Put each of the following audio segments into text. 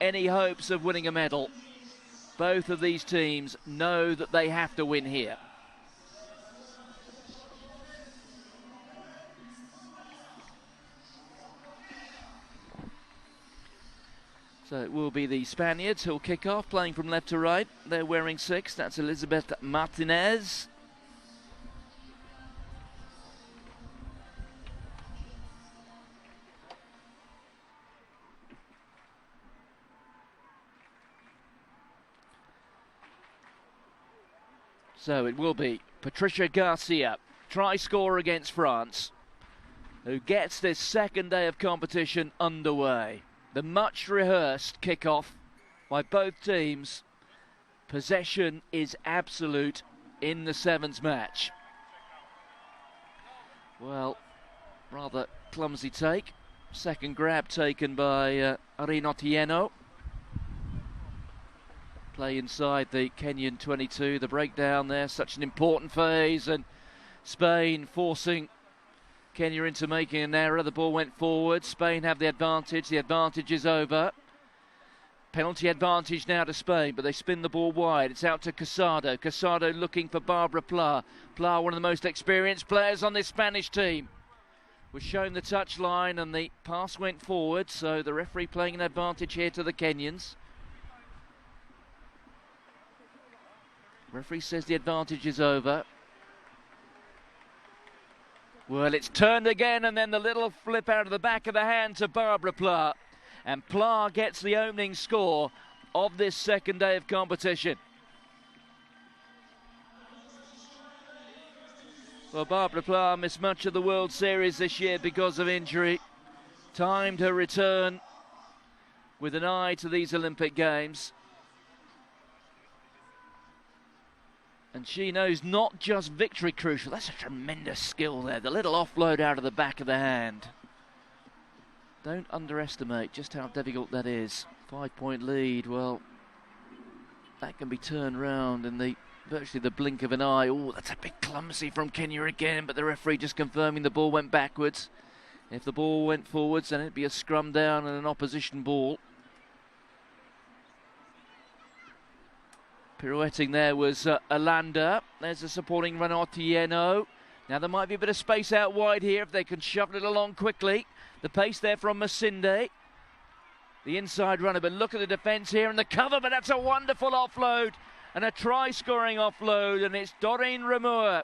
any hopes of winning a medal. Both of these teams know that they have to win here. So it will be the Spaniards who'll kick off, playing from left to right. They're wearing 6. That's Elizabeth Martinez. So it will be Patricia Garcia, try scorer against France, who gets this second day of competition underway. The much rehearsed kick-off by both teams. Possession is absolute in the sevens match. Well, rather clumsy take. Second grab taken by Arino Tieno. Play inside the Kenyan 22. The breakdown there, such an important phase, and Spain forcing Kenya into making an error. The ball went forward. Spain have the advantage. The advantage is over. Penalty advantage now to Spain, but they spin the ball wide. It's out to Casado. Casado looking for Barbara Pla. Pla, one of the most experienced players on this Spanish team, was shown the touchline and the pass went forward, so the referee playing an advantage here to the Kenyans. Referee says the advantage is over. Well, it's turned again, and then the little flip out of the back of the hand to Barbara Pla. And Pla gets the opening score of this second day of competition. Well, Barbara Pla missed much of the World Series this year because of injury. Timed her return with an eye to these Olympic Games. And she knows not just victory crucial. That's a tremendous skill there. The little offload out of the back of the hand. Don't underestimate just how difficult that is. 5-point lead. Well, that can be turned round in virtually the blink of an eye. Oh, that's a bit clumsy from Kenya again, but the referee just confirming the ball went backwards. If the ball went forwards, then it'd be a scrum down and an opposition ball. Pirouetting there was Alanda. There's a supporting run on Tieno. Now there might be a bit of space out wide here if they can shovel it along quickly. The pace there from Masinde. The inside runner, but look at the defence here and the cover, but that's a wonderful offload and a try-scoring offload, and it's Doreen Ramur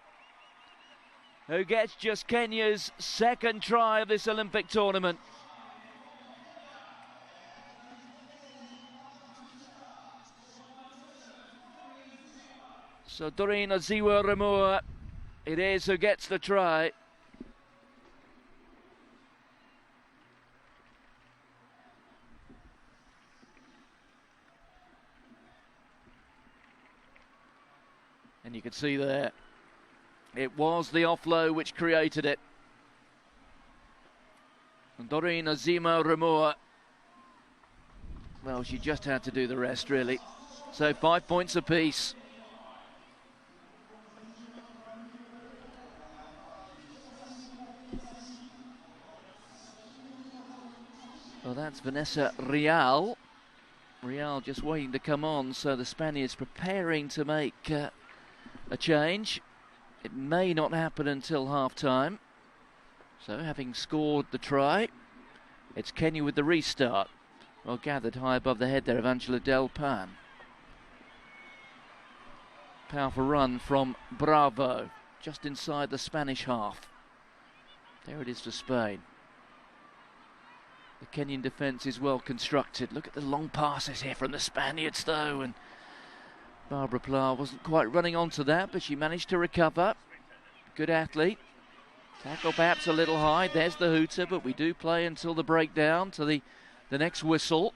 who gets just Kenya's second try of this Olympic tournament. So Doreen Aziwa Ramur, it is who gets the try. And you can see there, it was the offload which created it. And Doreen Azima Ramur, well, she just had to do the rest, really. So 5 points apiece. Well, that's Vanessa Real. Real just waiting to come on, so the Spaniards preparing to make a change. It may not happen until half-time. So, having scored the try, it's Kenya with the restart. Well gathered high above the head there of Angela Del Pan. Powerful run from Bravo, just inside the Spanish half. There it is for Spain. The Kenyan defence is well constructed. Look at the long passes here from the Spaniards though, and Barbara Pla wasn't quite running onto that, but she managed to recover. Good athlete. Tackle perhaps a little high. There's the hooter, but we do play until the breakdown to the next whistle.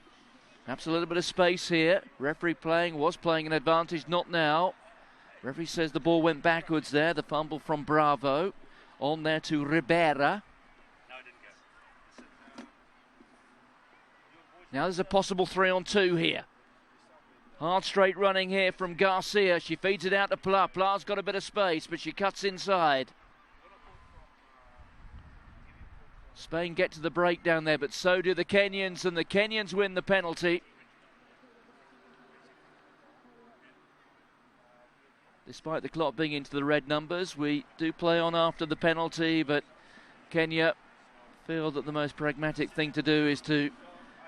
Perhaps a little bit of space here. Referee was playing an advantage, not now. Referee says the ball went backwards there. The fumble from Bravo. On there to Ribera. Now there's a possible 3-on-2 here. Hard straight running here from Garcia. She feeds it out to Pla. Pla's got a bit of space, but she cuts inside. Spain get to the breakdown there, but so do the Kenyans, and the Kenyans win the penalty. Despite the clock being into the red numbers, we do play on after the penalty, but Kenya feel that the most pragmatic thing to do is to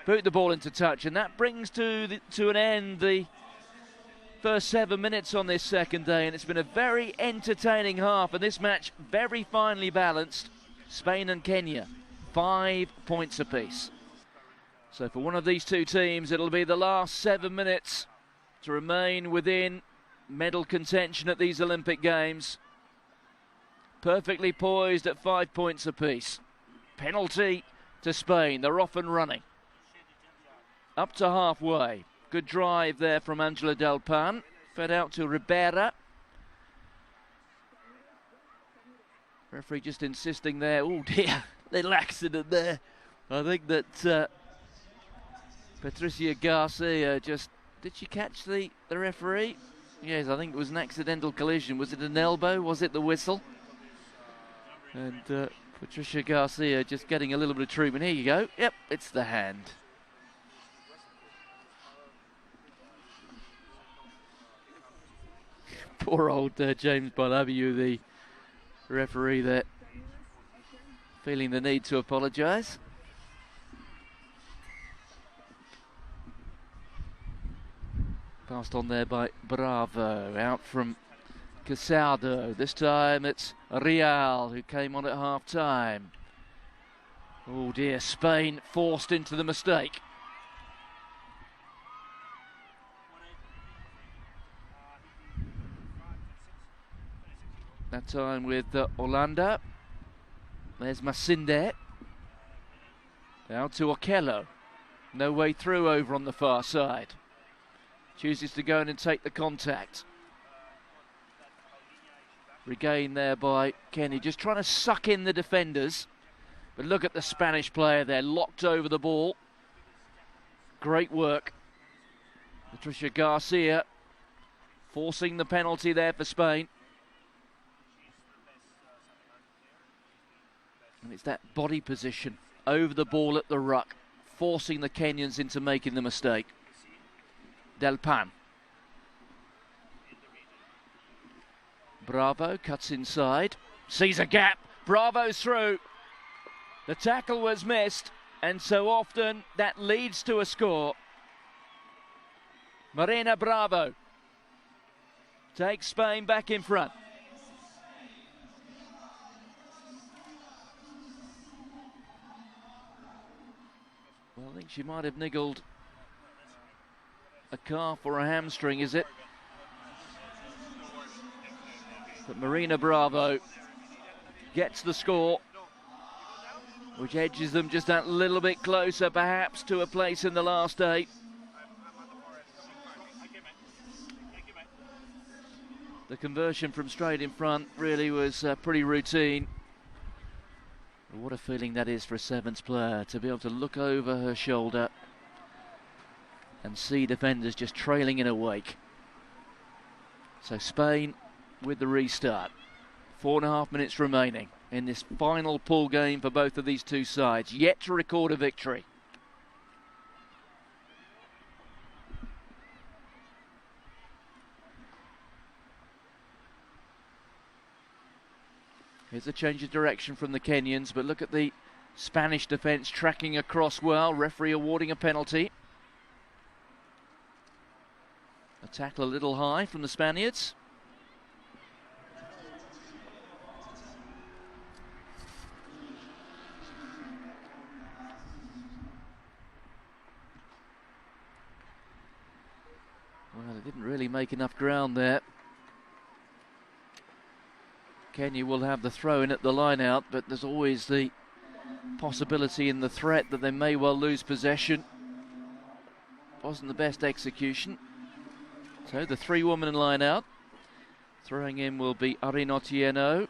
boot the ball into touch, and that brings to an end the first 7 minutes on this second day, and it's been a very entertaining half, and this match very finely balanced. Spain and Kenya, 5 points apiece. So for one of these two teams, it'll be the last 7 minutes to remain within medal contention at these Olympic Games. Perfectly poised at 5 points apiece. Penalty to Spain, they're off and running. Up to halfway. Good drive there from Angela Del Pan. Fed out to Ribera. Referee just insisting there. Oh dear, little accident there. I think that Patricia Garcia just... Did she catch the referee? Yes, I think it was an accidental collision. Was it an elbow? Was it the whistle? And Patricia Garcia just getting a little bit of treatment. Here you go. Yep, it's the hand. Poor old James Barlabiu, the referee there, feeling the need to apologise. Passed on there by Bravo, out from Casado. This time it's Real who came on at half time. Oh dear, Spain forced into the mistake. That time with Holanda. There's Masinde. Down to Okello. No way through over on the far side. Chooses to go in and take the contact. Regained there by Kenny, just trying to suck in the defenders. But look at the Spanish player there, locked over the ball. Great work. Patricia Garcia forcing the penalty there for Spain. And it's that body position over the ball at the ruck, forcing the Kenyans into making the mistake. Del Pan. Bravo cuts inside, sees a gap, Bravo's through. The tackle was missed, and so often that leads to a score. Marina Bravo takes Spain back in front. Well, I think she might have niggled a calf or a hamstring, is it? But Marina Bravo gets the score, which edges them just that little bit closer, perhaps, to a place in the last 8. The conversion from straight in front really was pretty routine. But what a feeling that is for a Sevens player, to be able to look over her shoulder and see defenders just trailing in her wake. So Spain with the restart. 4.5 minutes remaining in this final pool game for both of these two sides, yet to record a victory. Here's a change of direction from the Kenyans, but look at the Spanish defence tracking across well. Referee awarding a penalty. A tackle a little high from the Spaniards. Well, they didn't really make enough ground there. Kenya will have the throw in at the line out, but there's always the possibility in the threat that they may well lose possession. Wasn't the best execution. So the 3-woman line out. Throwing in will be Arin Otieno.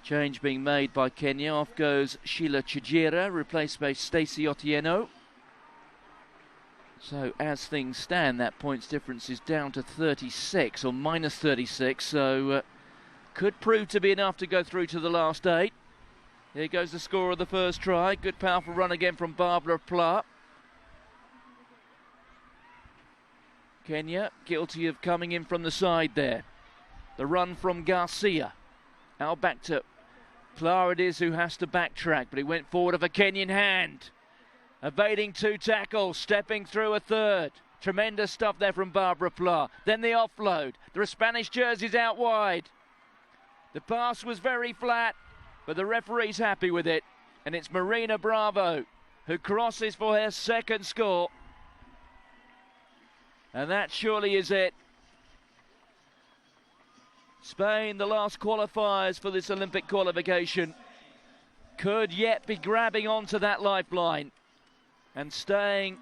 Change being made by Kenya. Off goes Sheila Chijira, replaced by Stacey Otieno. So as things stand, that points difference is down to 36, or minus 36, so could prove to be enough to go through to the last 8. Here goes the score of the first try. Good powerful run again from Barbara Pla. Kenya guilty of coming in from the side there. The run from Garcia. Out back to Plar it is, who has to backtrack, but he went forward of a Kenyan hand. Evading 2 tackles, stepping through a third. Tremendous stuff there from Barbara Plar. Then the offload. There are Spanish jerseys out wide. The pass was very flat, but the referee's happy with it. And it's Marina Bravo who crosses for her second score. And that surely is it. Spain, the last qualifiers for this Olympic qualification, could yet be grabbing onto that lifeline and staying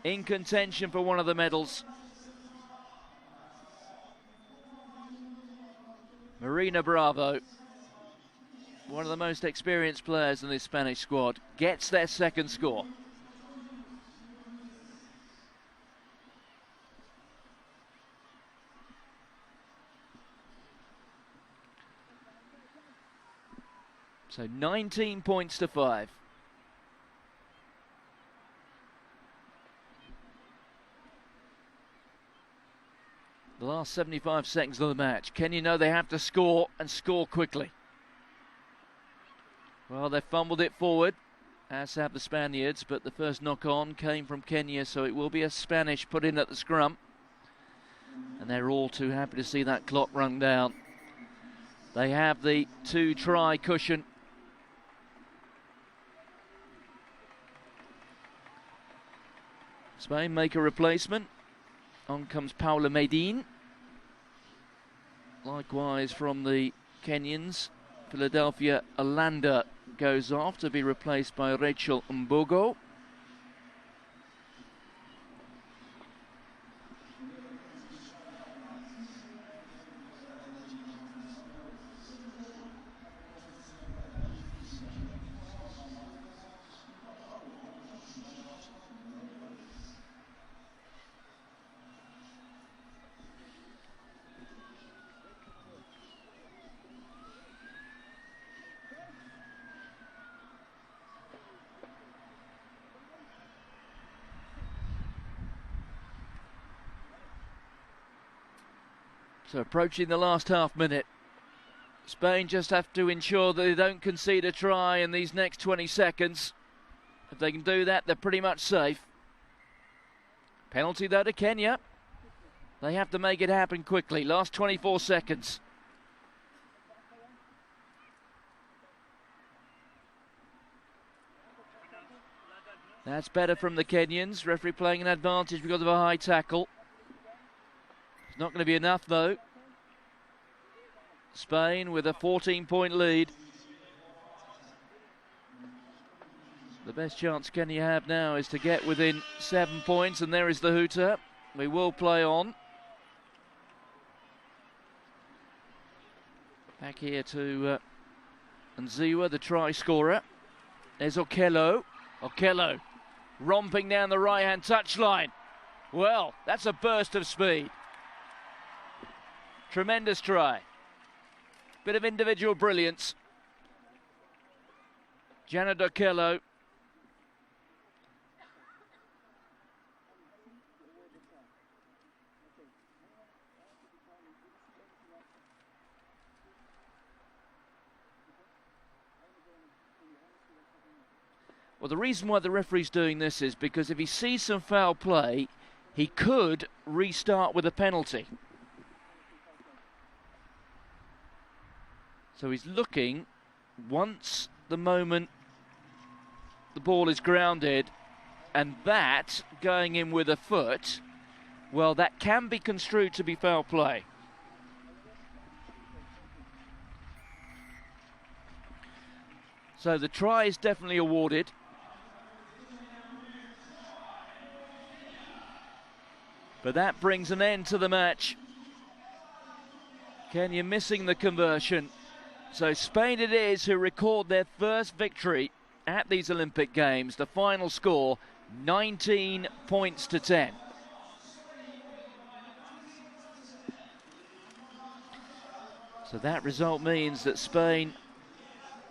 in contention for one of the medals. Marina Bravo, one of the most experienced players in this Spanish squad, gets their second score. So 19 points to 5. The last 75 seconds of the match. Kenya know they have to score and score quickly. Well, they fumbled it forward, as have the Spaniards, but the first knock-on came from Kenya, so it will be a Spanish put in at the scrum. And they're all too happy to see that clock run down. They have the 2-try cushion. Spain make a replacement. On comes Paula Medin. Likewise from the Kenyans, Philadelphia Alanda goes off to be replaced by Rachel Mbogo. So approaching the last half minute. Spain just have to ensure that they don't concede a try in these next 20 seconds. If they can do that, they're pretty much safe. Penalty though to Kenya. They have to make it happen quickly. Last 24 seconds. That's better from the Kenyans. Referee playing an advantage because of a high tackle. It's not going to be enough though. Spain with a 14-point lead. The best chance Kenya have now is to get within 7 points, and there is the hooter. We will play on. Back here to Nziwa, the try scorer. There's Okello. Okello romping down the right-hand touchline. Well, that's a burst of speed. Tremendous try. Bit of individual brilliance. Janet Okello. Well, the reason why the referee's doing this is because if he sees some foul play, he could restart with a penalty. So he's looking, once the moment the ball is grounded, and that going in with a foot, well, that can be construed to be foul play. So the try is definitely awarded. But that brings an end to the match. Kenya missing the conversion. So Spain it is who record their first victory at these Olympic Games. The final score, 19 points to 10. So that result means that Spain,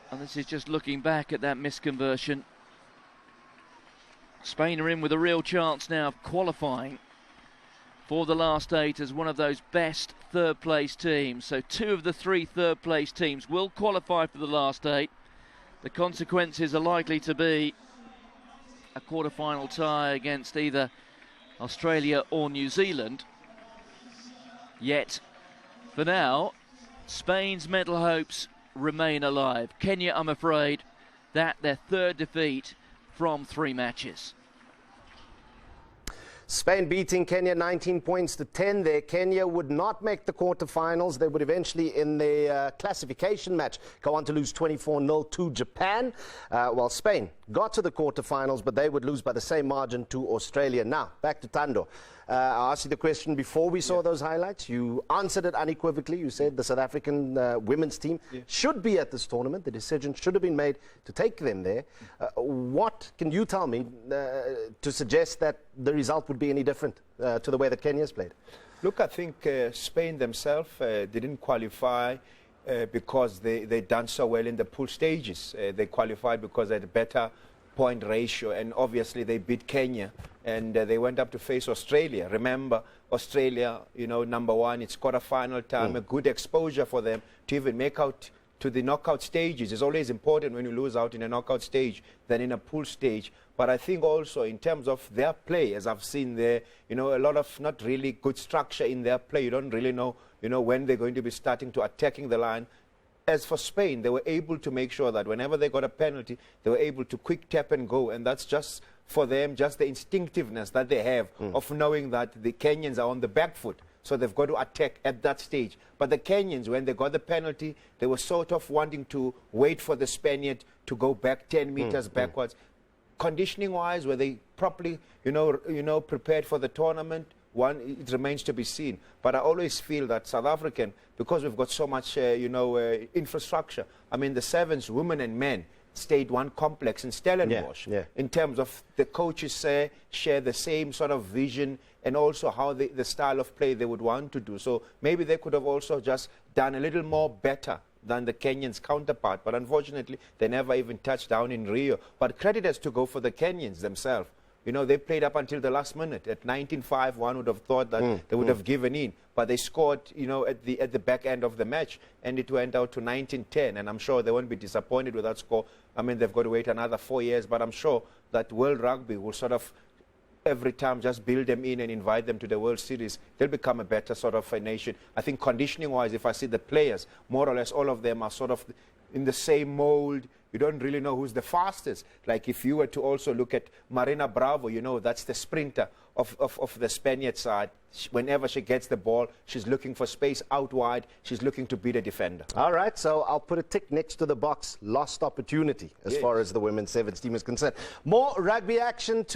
and this is just looking back at that misconversion, Spain are in with a real chance now of qualifying for the last 8 as one of those best third-place teams. So 2 of the 3 third-place teams will qualify for the last 8. The consequences are likely to be a quarter-final tie against either Australia or New Zealand. Yet, for now, Spain's medal hopes remain alive. Kenya, I'm afraid, that their 3rd defeat from 3 matches. Spain beating Kenya 19 points to 10 there. Kenya would not make the quarterfinals. They would eventually, in their classification match, go on to lose 24-0 to Japan. While Spain got to the quarterfinals, but they would lose by the same margin to Australia. Now, back to Tando. I asked you the question before we saw those highlights. You answered it unequivocally. You said the South African women's team should be at this tournament. The decision should have been made to take them there. What can you tell me to suggest that the result would be any different to the way that Kenya's played? Look, I think Spain themselves didn't qualify because they'd done so well in the pool stages. They qualified because they had a better point ratio, and obviously they beat Kenya, and they went up to face Australia. Remember, Australia, you know, number 1, it's quarter-final time, a good exposure for them to even make out to the knockout stages. It's always important when you lose out in a knockout stage than in a pool stage. But I think also in terms of their play, as I've seen there, you know, a lot of not really good structure in their play. You don't really know, you know, when they're going to be starting to attacking the line. As for Spain, they were able to make sure that whenever they got a penalty, they were able to quick tap and go. And that's just for them, just the instinctiveness that they have of knowing that the Kenyans are on the back foot. So they've got to attack at that stage. But the Kenyans, when they got the penalty, they were sort of wanting to wait for the Spaniard to go back 10 meters backwards. Conditioning-wise, were they properly, you know, prepared for the tournament? It remains to be seen. But I always feel that South African, because we've got so much, infrastructure. I mean, the Sevens, women and men, stayed one complex in Stellenbosch. In terms of the coaches share the same sort of vision and also how the style of play they would want to do. So maybe they could have also just done a little more better than the Kenyans' counterpart. But unfortunately, they never even touched down in Rio. But credit has to go for the Kenyans themselves. You know, they played up until the last minute. At 19-5, one would have thought that they would have given in. But they scored, you know, at the back end of the match, and it went out to 19-10. And I'm sure they won't be disappointed with that score. I mean, they've got to wait another 4 years. But I'm sure that World Rugby will sort of, every time, just build them in and invite them to the World Series. They'll become a better sort of a nation. I think conditioning-wise, if I see the players, more or less all of them are sort of in the same mold. You don't really know who's the fastest. Like if you were to also look at Marina Bravo, you know, that's the sprinter of the Spaniard side. Whenever she gets the ball, she's looking for space out wide. She's looking to beat a defender. All right, so I'll put a tick next to the box. Lost opportunity as far as the women's sevens team is concerned. More rugby action.